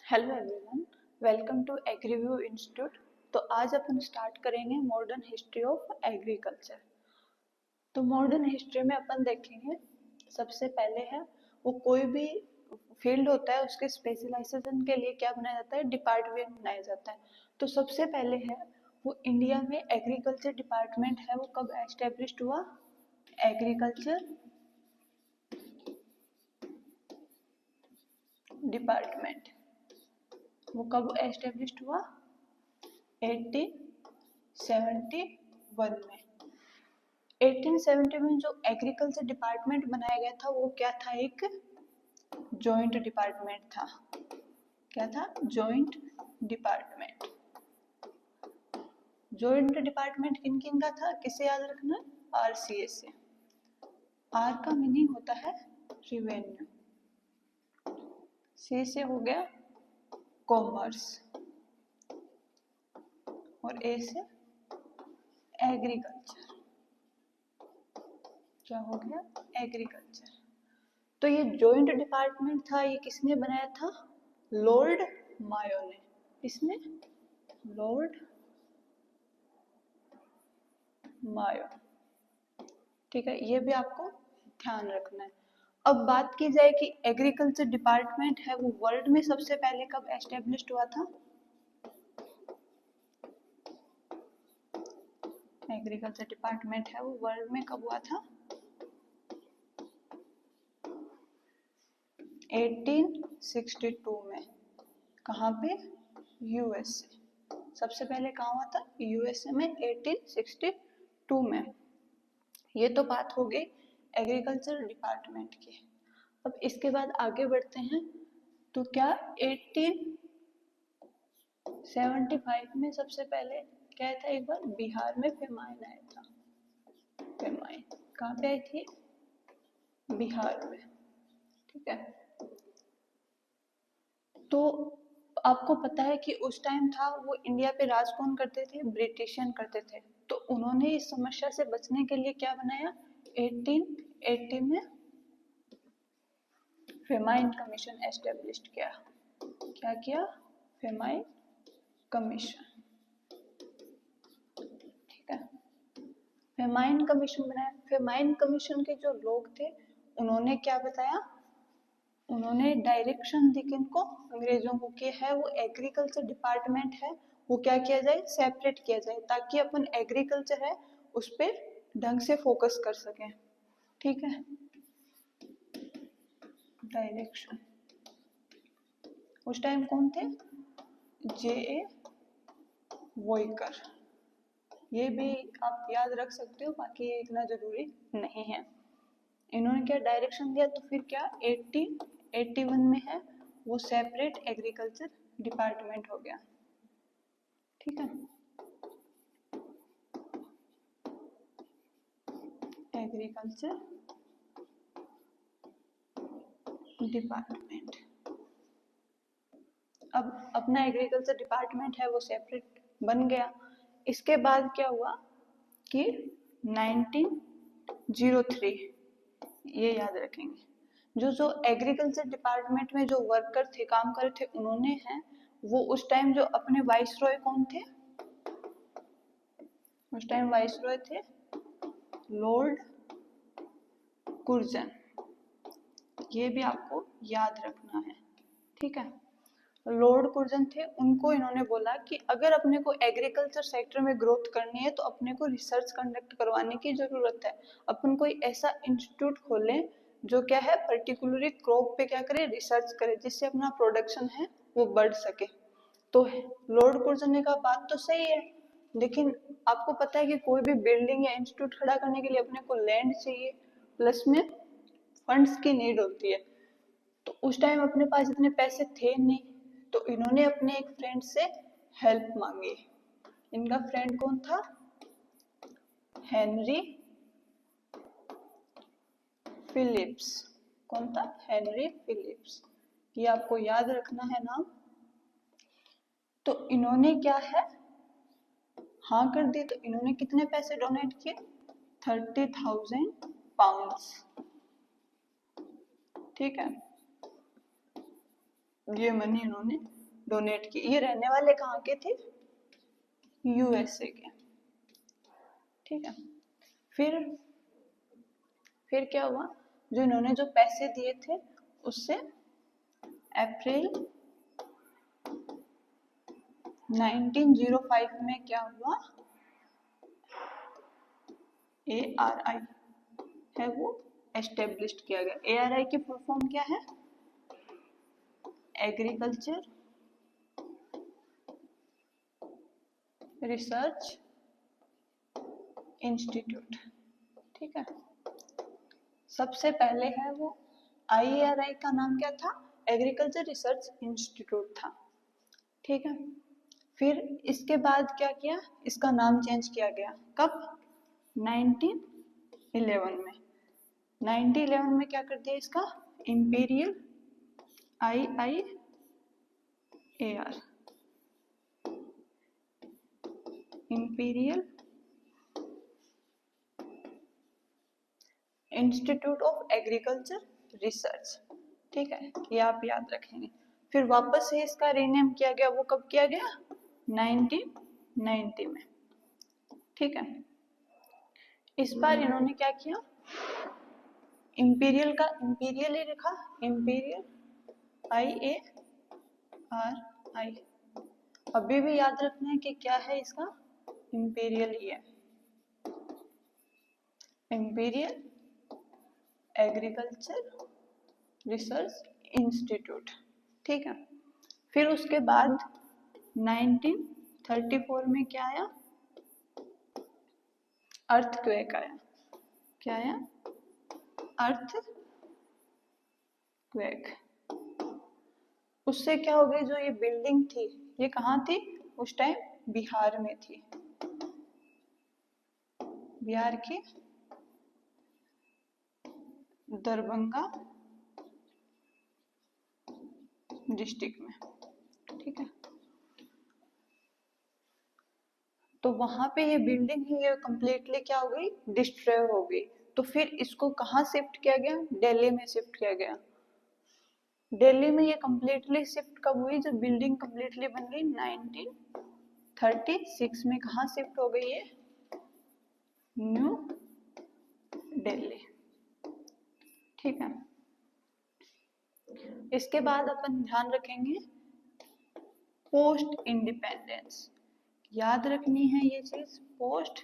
Hello everyone, welcome to Agriview institute. तो आज अपन स्टार्ट करेंगे मॉडर्न हिस्ट्री ऑफ एग्रीकल्चर। तो मॉडर्न हिस्ट्री में अपन देखेंगे सबसे पहले है वो कोई भी फील्ड होता है उसके स्पेशलाइजेशन के लिए क्या बनाया जाता है, डिपार्टमेंट बनाया जाता है। तो सबसे पहले है वो इंडिया में एग्रीकल्चर डिपार्टमेंट है वो कब एस्टेब्लिश्ड हुआ। एग्रीकल्चर डिपार्टमेंट वो कब एस्टेब्लिश्ड हुआ, 1871 में। 1870 में जो एग्रीकल्चर डिपार्टमेंट बनाया गया था वो क्या था, एक जॉइंट डिपार्टमेंट था। क्या था? Joint department. जॉइंट डिपार्टमेंट किन किन का था, किसे याद रखना, RCA से। आर का मीनिंग होता है रिवेन्यू, सी से हो गया कॉमर्स और ए से एग्रीकल्चर। क्या हो गया? एग्रीकल्चर। तो ये जॉइंट डिपार्टमेंट था, ये किसने बनाया था? लॉर्ड मायो ने। किसने? लॉर्ड मायो। ठीक है, ये भी आपको ध्यान रखना है। अब बात की जाए कि एग्रीकल्चर डिपार्टमेंट है वो वर्ल्ड में सबसे पहले कब एस्टेब्लिश्ड हुआ था। एग्रीकल्चर डिपार्टमेंट है वो वर्ल्ड में कब हुआ था? 1862 में। कहाँ पे? यूएसए। सबसे पहले कहाँ हुआ था? यूएसए में 1862 में। ये तो बात हो गई एग्रीकल्चर डिपार्टमेंट की। अब इसके बाद आगे बढ़ते हैं। तो क्या 1875 में सबसे पहले क्या था, एक बार बिहार में फेमाइन आया था। फेमाइन कहाँ पे आई थी? बिहार में। ठीक है, तो आपको पता है कि उस टाइम था वो इंडिया पे राज कौन करते थे? ब्रिटिशियन करते थे। तो उन्होंने इस समस्या से बचने के लिए क्या बनाया? 1880 में फेमाइन कमीशन एस्टेब्लिश्ड किया। क्या किया? Famine commission. ठीक है, फेमाइन कमीशन बनाया। फेमाइन कमीशन के जो लोग थे उन्होंने क्या बताया? उन्होंने डायरेक्शन दी किनको? अंग्रेजों को, कि है वो एग्रीकल्चर डिपार्टमेंट है वो क्या किया जाए? सेपरेट किया जाए, ताकि अपन एग्रीकल्चर है उस पर ढंग से फोकस कर सकें। ठीक है, डायरेक्शन। उस टाइम कौन थे? JA वोइकर। ये भी आप याद रख सकते हो, बाकी ये इतना जरूरी नहीं है। इन्होंने क्या डायरेक्शन दिया, तो फिर क्या 1881 में है वो सेपरेट एग्रीकल्चर डिपार्टमेंट हो गया। ठीक है, एग्रीकल्चर डिपार्टमेंट। अब अपना एग्रीकल्चर डिपार्टमेंट है वो सेपरेट बन गया। इसके बाद क्या हुआ कि 1903, ये याद रखेंगे, जो एग्रीकल्चर डिपार्टमेंट में जो वर्कर थे, काम कर रहे थे, उन्होंने है वो उस टाइम जो अपने वाइसरॉय कौन थे? उस टाइम वाइसरॉय थे लॉर्ड कुर्जन। ये भी आपको याद रखना है। ठीक है, लॉर्ड कुर्जन थे, उनको इन्होंने बोला कि अगर अपने को एग्रीकल्चर सेक्टर में ग्रोथ करनी है तो अपने को रिसर्च कंडक्ट करवाने की जरूरत है। अपन कोई ऐसा इंस्टीट्यूट खोलें जो क्या है, पर्टिकुलरली क्रॉप पे क्या करे, रिसर्च करे, जिससे अपना प्रोडक्शन है वो बढ़ सके। तो लॉर्ड कुर्जन ने कहा बात तो सही है, लेकिन आपको पता है कि कोई भी बिल्डिंग या इंस्टीट्यूट खड़ा करने के लिए अपने को लैंड चाहिए, प्लस में फंड्स की नीड होती है। तो उस टाइम अपने पास इतने पैसे थे नहीं, तो इन्होंने अपने एक फ्रेंड से हेल्प मांगी। इनका फ्रेंड कौन था? Henry Phillips. कौन था? Henry Phillips. ये आपको याद रखना है नाम। तो इन्होंने क्या है, हाँ कर दी। तो इन्होंने कितने पैसे डोनेट किए? 30,000 पाउंड्स। ठीक है, ये मनी इन्होंने डोनेट की। ये रहने वाले कहाँ के थे? यूएसए के। ठीक है। फिर क्या हुआ, जो इन्होंने जो पैसे दिए थे उससे अप्रैल 1905 में क्या हुआ, ARI है वो एस्टेब्लिश्ड किया गया। ARI की फुल फॉर्म क्या है? Agriculture research institute. ठीक है। सबसे पहले है वो IARI का नाम क्या था? एग्रीकल्चर रिसर्च इंस्टीट्यूट था। ठीक है। फिर इसके बाद क्या किया, इसका नाम चेंज किया गया। कब? 1911 में। 1911 में क्या कर दिया इसका? Imperial IIAR, imperial institute of agriculture research. ठीक है, ये आप याद रखेंगे। फिर वापस से इसका रीनेम किया गया। वो कब किया गया? 1990 में। ठीक है। इस बार इन्होंने क्या किया, इंपीरियल का इंपीरियल ही लिखा, इंपीरियल IARI। अभी भी याद रखना है कि क्या है इसका, इंपीरियल ही है, इंपीरियल एग्रीकल्चर रिसर्च इंस्टीट्यूट। ठीक है। फिर उसके बाद 1934 में क्या आया? अर्थक्वेक आया। क्या आया? अर्थक्वेक। उससे क्या हो गई, जो ये बिल्डिंग थी ये कहाँ थी उस टाइम? बिहार में थी, बिहार की दरभंगा डिस्ट्रिक्ट में। ठीक है। तो वहां पे ये बिल्डिंग ही ये कंप्लीटली क्या हो गई? डिस्ट्रॉय हो गई। तो फिर इसको कहाँ शिफ्ट किया गया? दिल्ली में शिफ्ट किया गया। दिल्ली में ये कंप्लीटली शिफ्ट कब हुई? जब बिल्डिंग कंप्लीटली बन गई 1936 में। कहाँ शिफ्ट हो गई है? न्यू दिल्ली। ठीक है। इसके बाद अपन ध्यान रखेंगे पोस्ट इंडिपेंडेंस। याद रखनी है ये चीज, पोस्ट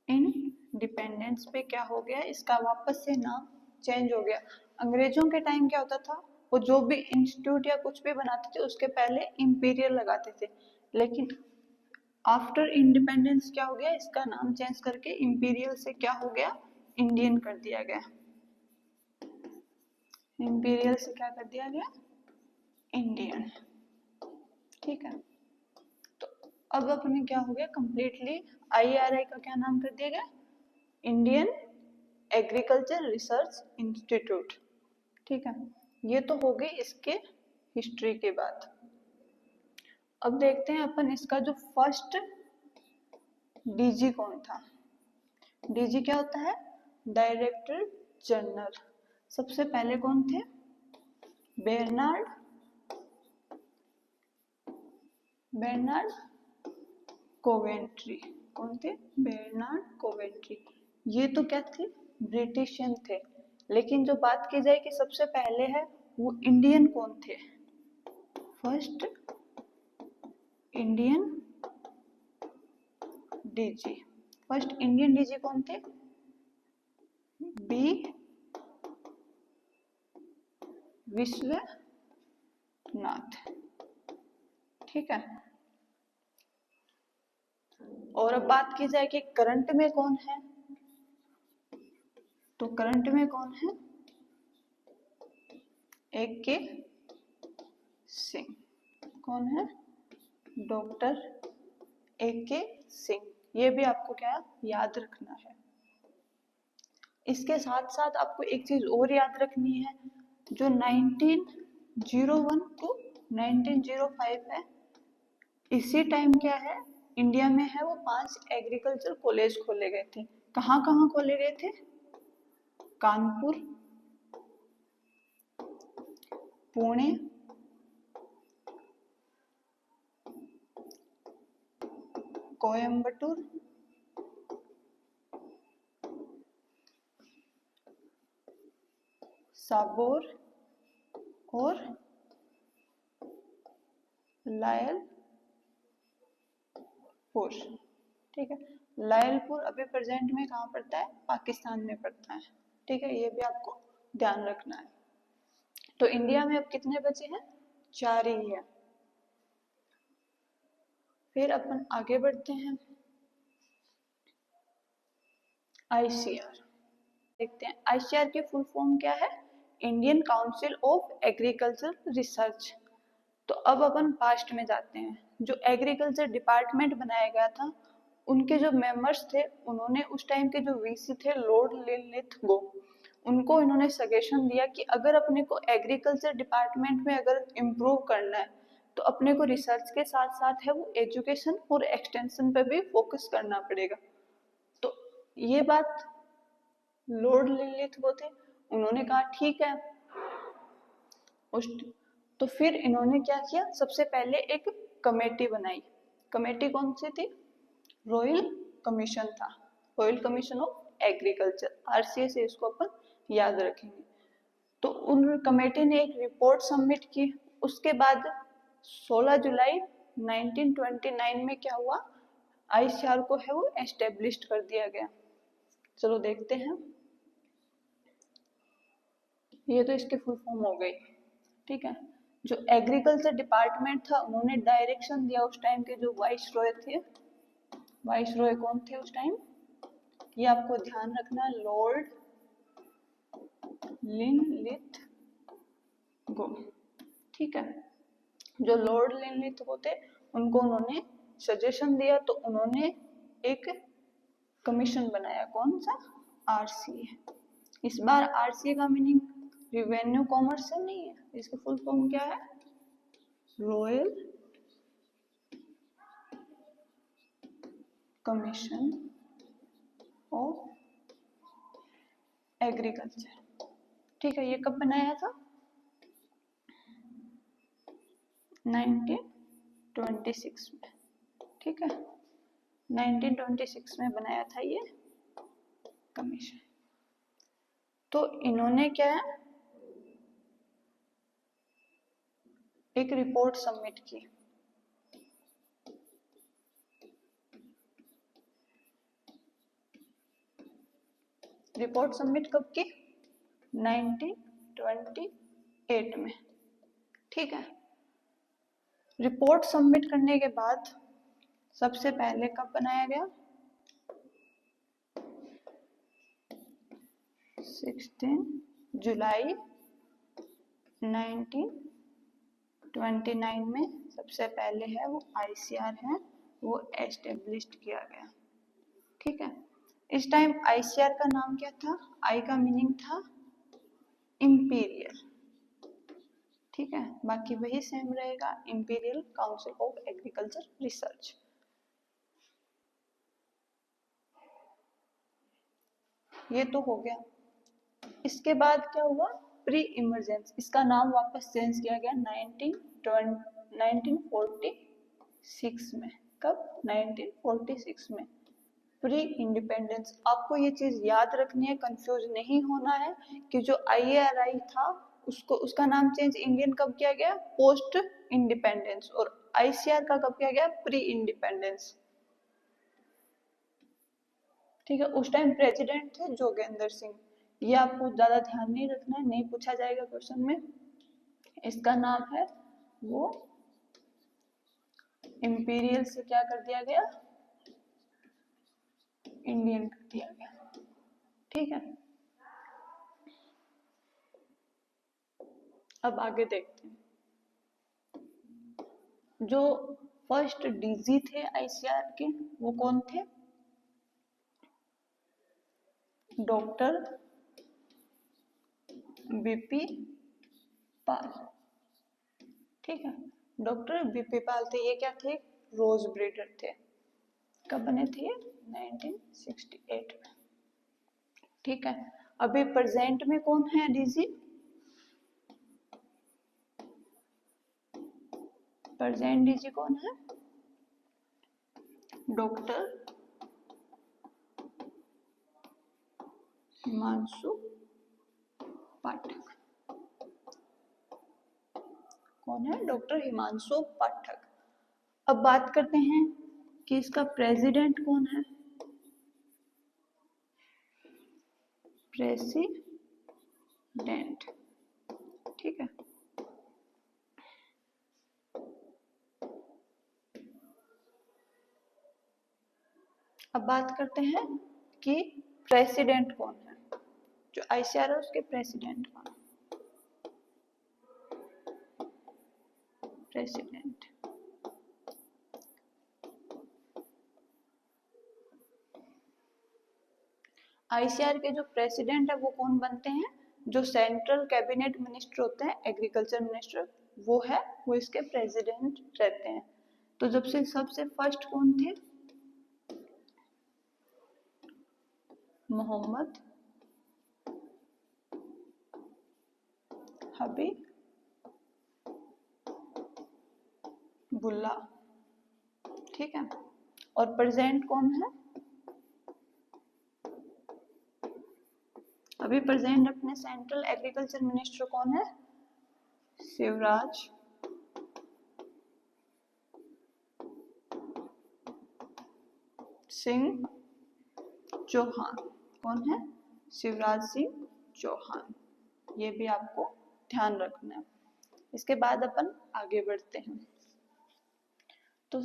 इंडिपेंडेंस पे क्या हो गया, इसका वापस से नाम चेंज हो गया। अंग्रेजों के टाइम क्या होता था, वो जो भी इंस्टीट्यूट या कुछ भी बनाते थे उसके पहले इंपीरियल लगाते थे, लेकिन आफ्टर इंडिपेंडेंस क्या हो गया, इसका नाम चेंज करके इंपीरियल से क्या हो गया? इंडियन कर दिया गया। इंपीरियल से क्या कर दिया गया? इंडियन। ठीक है। तो अब अपने क्या हो गया कंप्लीटली, IARI का क्या नाम कर दिया गया? Indian agriculture research institute. ठीक है। ये तो हो गई इसके हिस्ट्री के बात। अब देखते हैं अपन इसका जो फर्स्ट DG कौन था। DG क्या होता है? Director general. सबसे पहले कौन थे? Bernard Coventry. कौन थे? Bernard Coventry. ये तो क्या थे? ब्रिटिशियन थे। लेकिन जो बात की जाए कि सबसे पहले है, वो इंडियन कौन थे? First Indian DG। First Indian DG कौन थे? बी विश्वनाथ। ठीक है। और अब बात की जाए कि करंट में कौन है, तो करंट में कौन है? AK सिंह। कौन है? Doctor AK Singh. ये भी आपको क्या याद रखना है। इसके साथ साथ आपको एक चीज और याद रखनी है, जो 1901 टू 1905 है, इसी टाइम क्या है इंडिया में है, वो 5 एग्रीकल्चर कॉलेज खोले गए थे। कहाँ कहाँ खोले गए थे? कानपुर, पुणे, कोयम्बटूर, साबोर और लायलपुर। ठीक है, लायलपुर अभी प्रेजेंट में कहाँ पड़ता है? पाकिस्तान में पड़ता है। ठीक है, ये भी आपको ध्यान रखना है। तो इंडिया में अब कितने बचे हैं? 4 ही है। फिर अपन आगे बढ़ते हैं, आईसीआर देखते हैं। आईसीआर की फुल फॉर्म क्या है? Indian council of agriculture research. तो अब अपन पास्ट में जाते हैं। जो एग्रीकल्चर डिपार्टमेंट बनाया गया था, उनके जो मेंबर्स थे, उन्होंने उस टाइम के जो वीसी थे लॉर्ड लिनलिथगो, उनको इन्होंने सजेशन दिया कि अगर अपने को एग्रीकल्चर डिपार्टमेंट में अगर इम्प्रूव करना है तो अपने को रिसर्च के साथ साथ है वो एजुकेशन और एक्सटेंशन पे भी फोकस करना पड़ेगा। तो ये बात लॉर्ड लिनलिथगो थे, उन्होंने कहा ठीक है। तो फिर इन्होंने क्या किया? सबसे पहले एक कमेटी बनाई। कमेटी कौन सी थी? रॉयल कमीशन था, royal commission of agriculture, RCA से इसको अपन याद रखेंगे। तो उन कमेटी ने एक रिपोर्ट सबमिट की। उसके बाद 16 जुलाई 1929 में क्या हुआ? आईसीआर को है वो एस्टेब्लिश कर दिया गया। चलो देखते हैं। ये तो इसकी फुल फॉर्म हो गई। ठीक है, जो एग्रीकल्चर डिपार्टमेंट था, उन्होंने डायरेक्शन दिया उस टाइम के जो वाइस रॉय थे। वाइस रॉय कौन थे उस टाइम? ये आपको ध्यान रखना है, लॉर्ड लिनलिथगो। ठीक है, जो लॉर्ड लिनलिथगो थे, उनको उन्होंने सजेशन दिया, तो उन्होंने एक कमीशन बनाया। कौन सा? आरसीए। इस बार आरसीए का मीनिंग रिवेन्यू कॉमर्स से नहीं है, इसकी फुल फॉर्म क्या है? Royal commission of agriculture. ठीक है, ये कब बनाया था? 1926 में। ठीक है, 1926 में बनाया था ये कमीशन। तो इन्होंने क्या है, एक रिपोर्ट सबमिट की। रिपोर्ट सबमिट कब की? 1928 में। ठीक है, रिपोर्ट सबमिट करने के बाद सबसे पहले कब बनाया गया? 16 जुलाई 1929 में सबसे पहले है वो आईसीआर है वो एस्टेब्लिश किया गया। ठीक है, इस टाइम आईसीआर का नाम क्या था? आई का मीनिंग था इंपीरियल। ठीक है, बाकी वही सेम रहेगा, imperial council of agriculture research. ये तो हो गया। इसके बाद क्या हुआ? प्री इमरजेंसी, इसका नाम वापस चेंज किया गया 1946 में। कब? 1946 में, प्री इंडिपेंडेंस। आपको ये चीज याद रखनी है, कंफ्यूज नहीं होना है कि जो आईएआरआई था उसको उसका नाम चेंज इंडियन कब किया गया? Post independence. और आईसीआर का कब किया गया? Pre independence. ठीक है, उस टाइम प्रेसिडेंट थे जोगेंद्र सिंह। ये आपको ज्यादा ध्यान नहीं रखना है, नहीं पूछा जाएगा क्वेश्चन में। इसका नाम है वो इंपीरियल से क्या कर दिया गया? इंडियन कर दिया गया। ठीक है, अब आगे देखते हैं। जो फर्स्ट डीजी थे आईसीआर के, वो कौन थे? डॉक्टर बीपी पाल। ठीक है, डॉक्टर बीपी पाल थे। ये क्या थे? रोज ब्रीडर थे। कब बने थे? 1968 में। ठीक है, अभी प्रेजेंट में कौन है डीजी? प्रेजेंट डीजी कौन है? डॉक्टर हिमांशु पाठक। कौन है? डॉक्टर हिमांशु पाठक। अब बात करते हैं कि इसका प्रेसिडेंट कौन है। प्रेसिडेंट, ठीक है। अब बात करते हैं कि प्रेसिडेंट कौन है, जो आईसीआर है उसके प्रेसिडेंट कौन है। प्रेसिडेंट, आईसीआर के जो प्रेसिडेंट है वो कौन बनते हैं? जो सेंट्रल कैबिनेट मिनिस्टर होते हैं, एग्रीकल्चर मिनिस्टर, वो है, वो इसके प्रेसिडेंट रहते हैं। तो जब से सबसे फर्स्ट कौन थे? मोहम्मद हबीबुल्ला, ठीक है। और प्रेजेंट कौन है? अभी प्रेजेंट अपने सेंट्रल एग्रीकल्चर मिनिस्टर कौन है? शिवराज सिंह चौहान। कौन है? शिवराज सिंह चौहान। ये भी आपको ध्यान रखना है। इसके बाद अपन आगे बढ़ते हैं। तो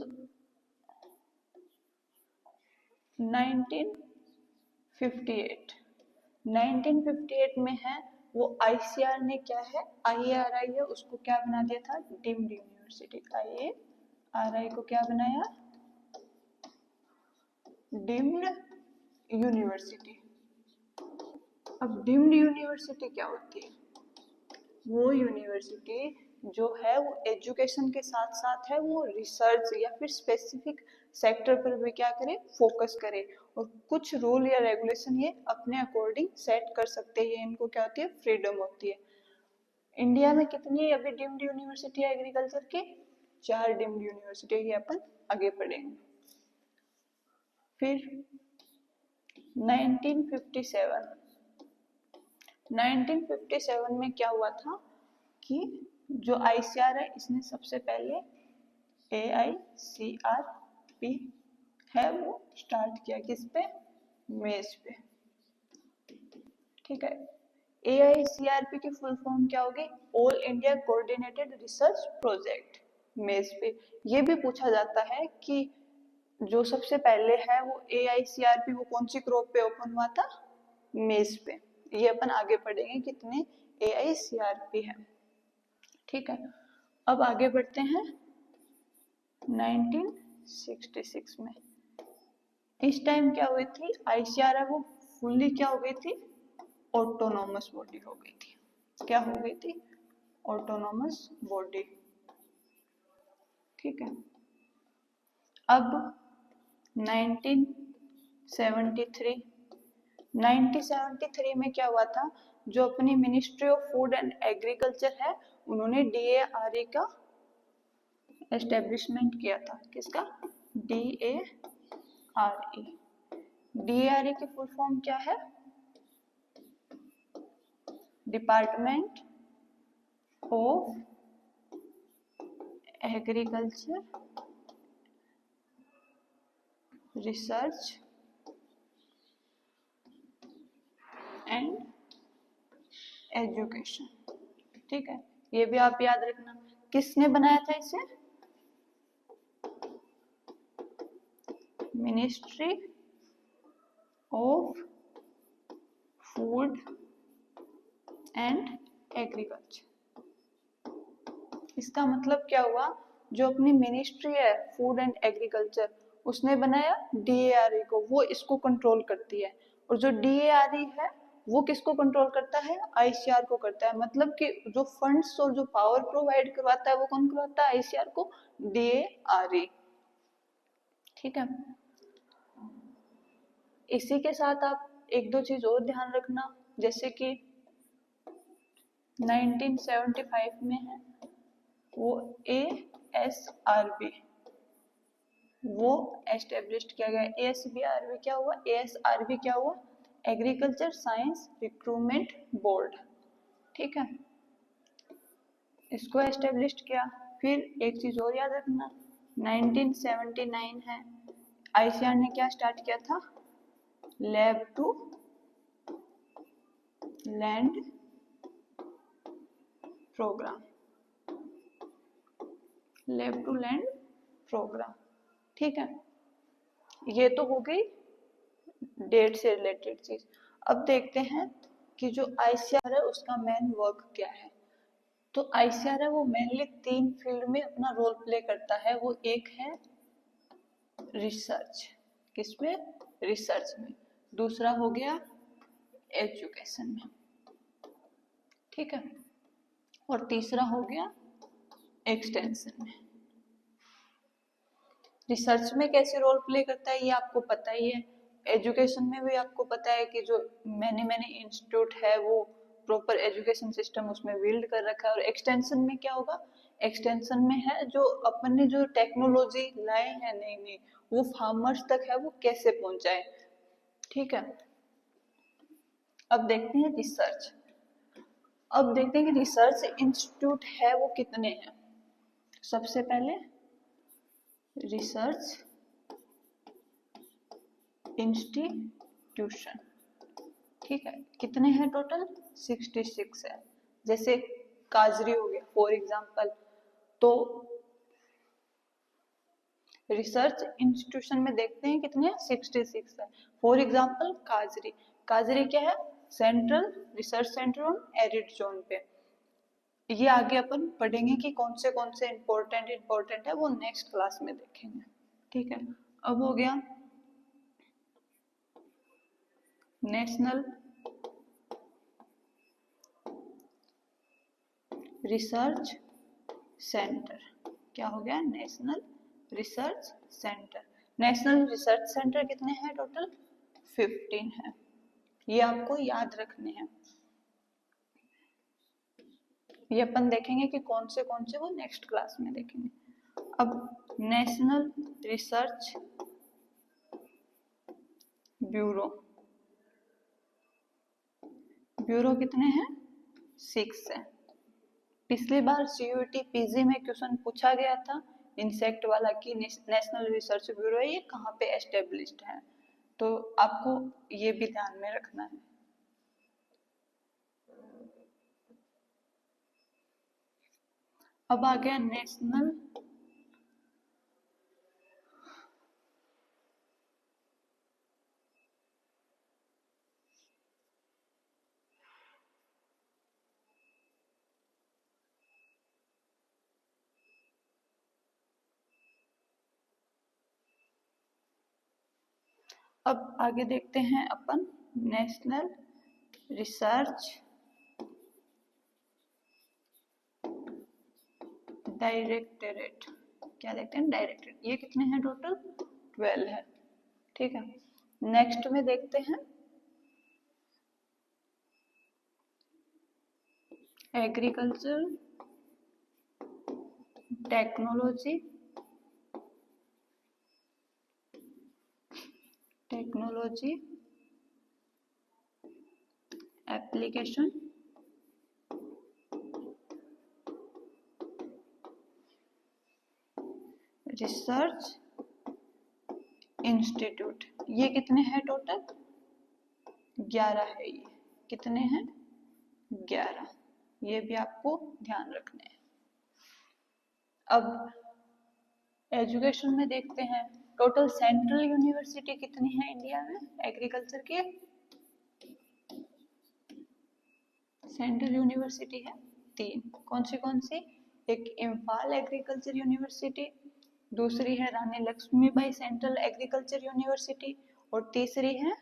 1958 में है वो आईसीआर ने क्या है, आईएआरआई है उसको क्या बना दिया था? Deemed university. आईएआरआई को क्या बनाया? Deemed university. अब डीम्ड यूनिवर्सिटी क्या होती है? वो यूनिवर्सिटी जो है वो एजुकेशन के साथ साथ है वो रिसर्च या फिर स्पेसिफिक सेक्टर पर भी क्या करे? फोकस करे, और कुछ रूल या रेगुलेशन ये अपने अकॉर्डिंग सेट कर सकते हैं। इनको क्या होती है? फ्रीडम होती है। इंडिया में कितनी अभी डीम्ड यूनिवर्सिटी है एग्रीकल्चर की? 4 डीम्ड यूनिवर्सिटी। ये अपन आगे पढ़ेंगे। फिर 1957 में क्या हुआ था कि जो आईसीआर है इसने सबसे पहले AICRP है वो स्टार्ट किया। किस पे? मेज पे, ठीक है। AICRP की फुल फॉर्म क्या होगी? All India coordinated research project, मेज पे। ये भी पूछा जाता है कि जो सबसे पहले है वो AICRP वो कौन सी क्रॉप पे ओपन हुआ था? मेज पे। ये अपन आगे पढ़ेंगे कितने AICRP है, ठीक है। अब आगे बढ़ते हैं 1966 में। इस टाइम क्या हुई थी? आईसीआर है वो फुल्ली क्या हो गई थी? ऑटोनॉमस बॉडी हो गई थी। क्या हो गई थी? ऑटोनॉमस बॉडी, ठीक है। अब 1973 में क्या हुआ था? जो अपनी ministry of food and agriculture है उन्होंने DARE का एस्टेब्लिशमेंट किया था। किसका? DARE। DARE की फुल फॉर्म क्या है? Department of agriculture research and education, ठीक है। ये भी आप याद रखना। किसने बनाया था इसे? Ministry of food and agriculture. इसका मतलब क्या हुआ? जो अपनी मिनिस्ट्री है फूड एंड एग्रीकल्चर उसने बनाया DARE को, वो इसको कंट्रोल करती है। और जो DARE है वो किसको कंट्रोल करता है? आईसीआर को करता है। मतलब कि जो फंड्स और जो पावर प्रोवाइड करवाता है वो कौन करवाता है? आईसीआर को, DARE, ठीक है। इसी के साथ आप एक दो चीज और ध्यान रखना, जैसे कि 1975 में है वो ASRB, वो एस्टेब्लिश किया गया। ASBRB क्या हुआ? ASRB क्या हुआ? एग्रीकल्चर साइंस रिक्रूटमेंट बोर्ड, ठीक है, इसको एस्टेब्लिश किया। फिर एक चीज और याद रखना, 1979 है, ICAR ने क्या स्टार्ट किया था? Lab to land program, lab to land program, ठीक है। ये तो हो गई डेट से रिलेटेड चीज। अब देखते हैं कि जो ICAR है उसका मेन वर्क क्या है। तो ICAR है वो मेनली 3 फील्ड में अपना रोल प्ले करता है। वो एक है रिसर्च, किसमें? रिसर्च में। दूसरा हो गया एजुकेशन में, ठीक है, और तीसरा हो गया एक्सटेंशन में। रिसर्च में कैसे रोल प्ले करता है ये आपको पता ही है। एजुकेशन में भी आपको पता है कि जो मैंने इंस्टीट्यूट है वो प्रॉपर एजुकेशन सिस्टम उसमें बिल्ड कर रखा है। और एक्सटेंशन में क्या होगा? एक्सटेंशन में है जो अपन ने जो टेक्नोलॉजी लाए हैं नई नई, वो फार्मर्स तक है वो कैसे पहुंचाए, ठीक है। अब देखते हैं रिसर्च। अब देखते हैं कि रिसर्च इंस्टीट्यूट है वो कितने हैं। सबसे पहले रिसर्च इंस्टीट्यूशन, ठीक है, कितने हैं टोटल? 66 है। जैसे काजरी हो गया फॉर एग्जांपल, तो रिसर्च इंस्टीट्यूशन में देखते हैं कितने हैं? 66 है। फॉर एग्जांपल काजरी, काजरी क्या है? Central research centre on arid zone पे। ये आगे अपन पढ़ेंगे कि कौन से इंपॉर्टेंट है, वो नेक्स्ट क्लास में देखेंगे, ठीक है। अब हो गया नेशनल रिसर्च सेंटर। क्या हो गया? National research centre. National research centre कितने हैं टोटल? 15 है। ये आपको याद रखने हैं। ये अपन देखेंगे कि कौन से वो नेक्स्ट क्लास में देखेंगे। अब नेशनल रिसर्च ब्यूरो, ब्यूरो कितने हैं? 6 है। पिछली बार CUET PG में क्वेश्चन पूछा गया था इंसेक्ट वाला कि नेशनल रिसर्च ब्यूरो है ये कहाँ पे एस्टेब्लिश्ड है, तो आपको ये भी ध्यान में रखना है। अब आ गया नेशनल अब आगे देखते हैं अपन नेशनल रिसर्च डायरेक्टरेट। क्या देखते हैं? डायरेक्टरेट। ये कितने हैं टोटल? 12 है, ठीक है। नेक्स्ट में देखते हैं agriculture technology application research institute. ये कितने हैं टोटल? 11 है। ये कितने हैं? 11। ये भी आपको ध्यान रखने हैं। अब एजुकेशन में देखते हैं टोटल सेंट्रल यूनिवर्सिटी कितनी है इंडिया में एग्रीकल्चर के? सेंट्रल यूनिवर्सिटी है 3। कौन सी? एक इम्फाल एग्रीकल्चर यूनिवर्सिटी, दूसरी है रानी लक्ष्मीबाई सेंट्रल एग्रीकल्चर यूनिवर्सिटी, और तीसरी है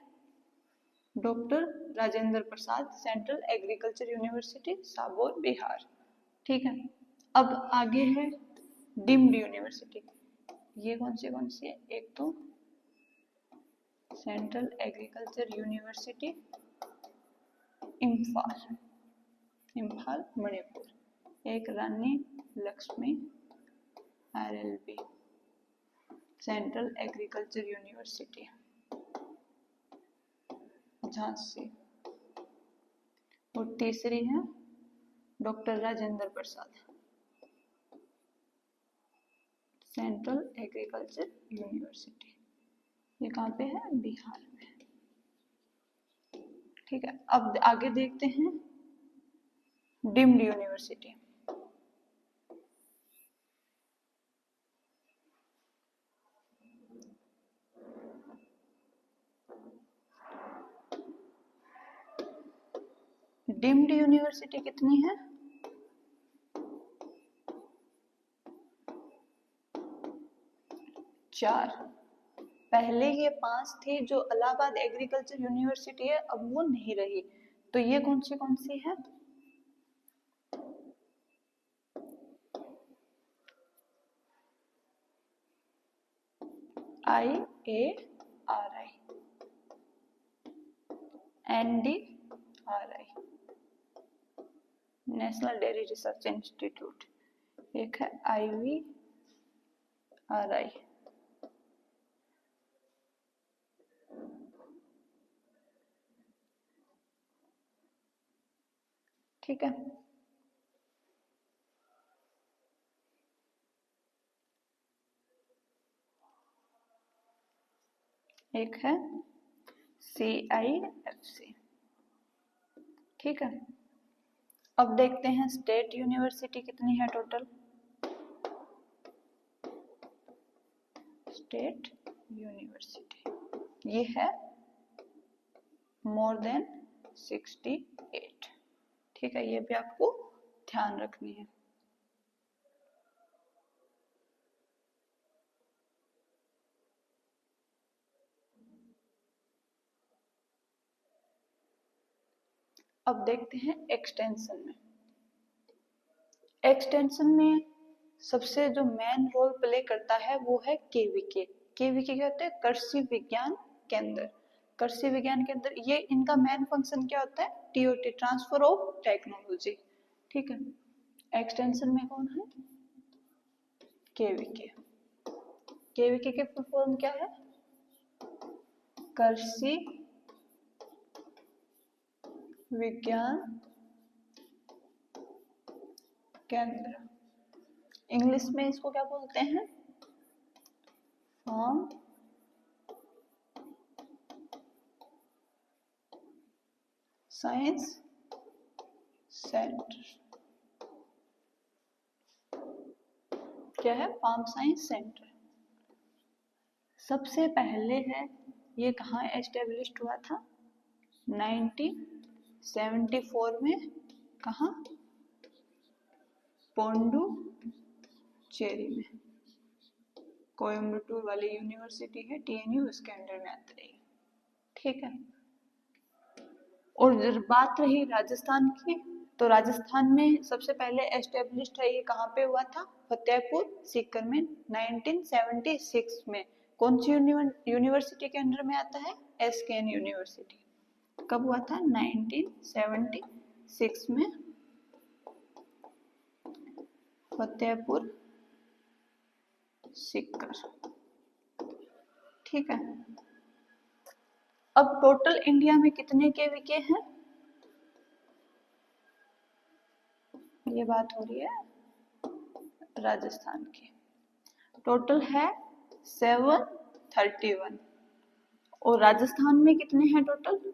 doctor Rajendra Prasad central agriculture university Sabour Bihar, ठीक है। अब आगे है डीम्ड यूनिवर्सिटी। ये कौन सी है? एक तो central agriculture university Imphal Manipur, एक Rani Lakshmi RLB, central agriculture university Jhansi. और तीसरी है doctor Rajendra Prasad, central agriculture university. ये कहाँ पे है? बिहार में। ठीक है, अब आगे देखते हैं डीम्ड यूनिवर्सिटी। डीम्ड यूनिवर्सिटी कितनी है? 4। पहले ये 5 थी, जो इलाहाबाद एग्रीकल्चर यूनिवर्सिटी है अब वो नहीं रही। तो ये कौन सी है? IARI, NDRI, national dairy research institute. एक है IVRI। ठीक है, एक है CIFC। ठीक है, अब देखते हैं स्टेट यूनिवर्सिटी कितनी है टोटल। स्टेट यूनिवर्सिटी ये है मोर देन 68। ठीक है, ये भी आपको ध्यान रखनी है। अब देखते हैं एक्सटेंशन में। एक्सटेंशन में सबसे जो मेन रोल प्ले करता है वो है केवीके। केवीके क्या होता है? कृषि विज्ञान केंद्र। कृषि विज्ञान केंद्र, ये इनका मेन फंक्शन क्या होता है? TOT, transfer of technology. ठीक है, एक्सटेंशन में कौन है? केवीके। केवीके के फुल फॉर्म क्या है? कृषि विज्ञान केंद्र। इंग्लिश में इसको क्या बोलते हैं? Farm science centre. क्या है? Farm science centre. सबसे पहले है ये कहाँ एस्टेब्लिश्ड हुआ था? 1974 में। कहाँ? पोंडुचेरी में। कोयम्बटूर वाली यूनिवर्सिटी है, TNU, उसके अंडर में आती है। ठीक है, और बात रही राजस्थान की, तो राजस्थान में सबसे पहले एस्टेब्लिश्ड है ये कहाँ पे हुआ था? फतेहपुर सीकर में 1976 में। कौन सी यूनिवर्सिटी के अंडर में आता है? SKN university. कब हुआ था? 1976 में, फतेहपुर सीकर। ठीक है, अब टोटल इंडिया में कितने केवीके हैं? ये बात हो रही है राजस्थान की। टोटल है 731। और राजस्थान में कितने हैं टोटल?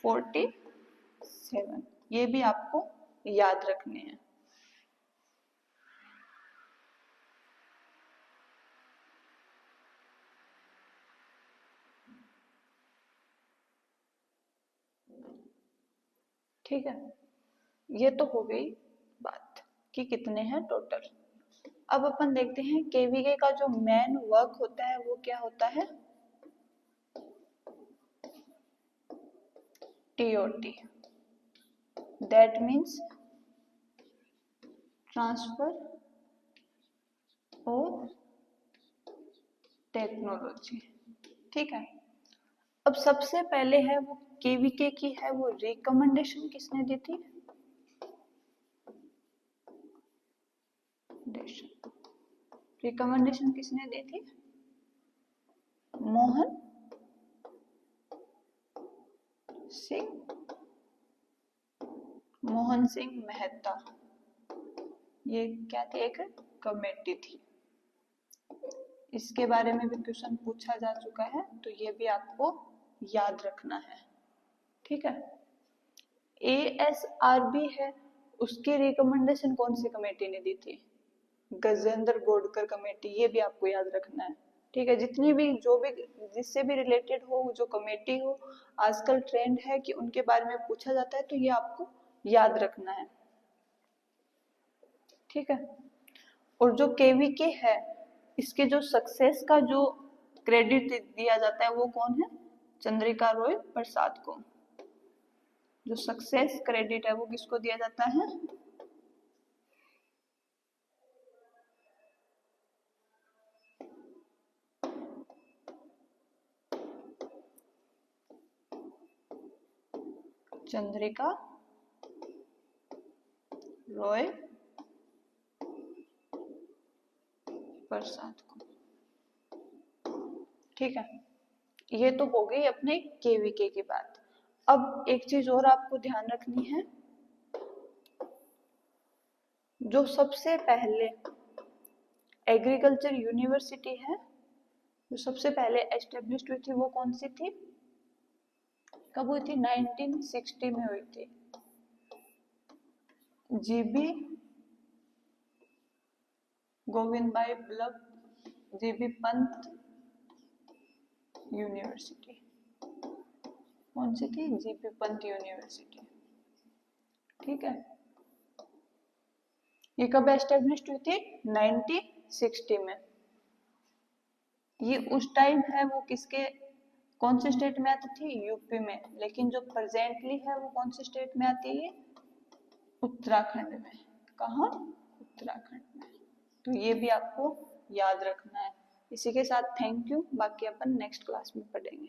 47। ये भी आपको याद रखने हैं। ठीक है, ये तो हो गई बात कि कितने हैं टोटल। अब अपन देखते हैं केवीके का जो मेन वर्क होता है वो क्या होता है? TOT, that means transfer of technology. ठीक है, अब सबसे पहले है वो केवीके की है वो रिकमेंडेशन किसने दी थी? रिकमेंडेशन किसने दी थी? मोहन सिंह मेहता। ये क्या थी? एक कमेटी थी। इसके बारे में भी क्वेश्चन पूछा जा चुका है, तो ये भी आपको याद रखना है, ठीक है। ASRB है, उसकी रिकमेंडेशन कौन सी कमेटी ने दी थी? गजेंद्र गोडकर कमेटी। ये भी आपको याद रखना है, ठीक है। जितनी भी जो भी जिससे भी रिलेटेड हो, जो कमेटी हो, आजकल ट्रेंड है कि उनके बारे में पूछा जाता है, तो ये आपको याद रखना है, ठीक है। और जो KVK है, इसके जो सक्सेस का जो क्रेडिट दिया जाता है वो कौन है? चंद्रिका रॉय प्रसाद को। जो सक्सेस क्रेडिट है वो किसको दिया जाता है? चंद्रिका रॉय प्रसाद को, ठीक है। ये तो हो गई अपने KVK की बात। अब एक चीज और आपको ध्यान रखनी है, जो सबसे पहले एग्रीकल्चर यूनिवर्सिटी है, जो सबसे पहले एस्टेब्लिश्ड हुई थी, वो कौन सी थी? कब हुई थी? 1960 में हुई थी। GB गोविंद भाई वल्लभ GB पंत यूनिवर्सिटी। कौन सी थी? GB पंत यूनिवर्सिटी, ठीक है। ये कब एस्टेब्लिश्ड हुई थी? 1960 में। ये उस टाइम है वो किसके, कौन से स्टेट में आती थी? यूपी में। लेकिन जो प्रेजेंटली है वो कौन से स्टेट में आती है? उत्तराखंड में। कहाँ? उत्तराखंड में। तो ये भी आपको याद रखना है। इसी के साथ थैंक यू, बाकी अपन नेक्स्ट क्लास में पढ़ेंगे।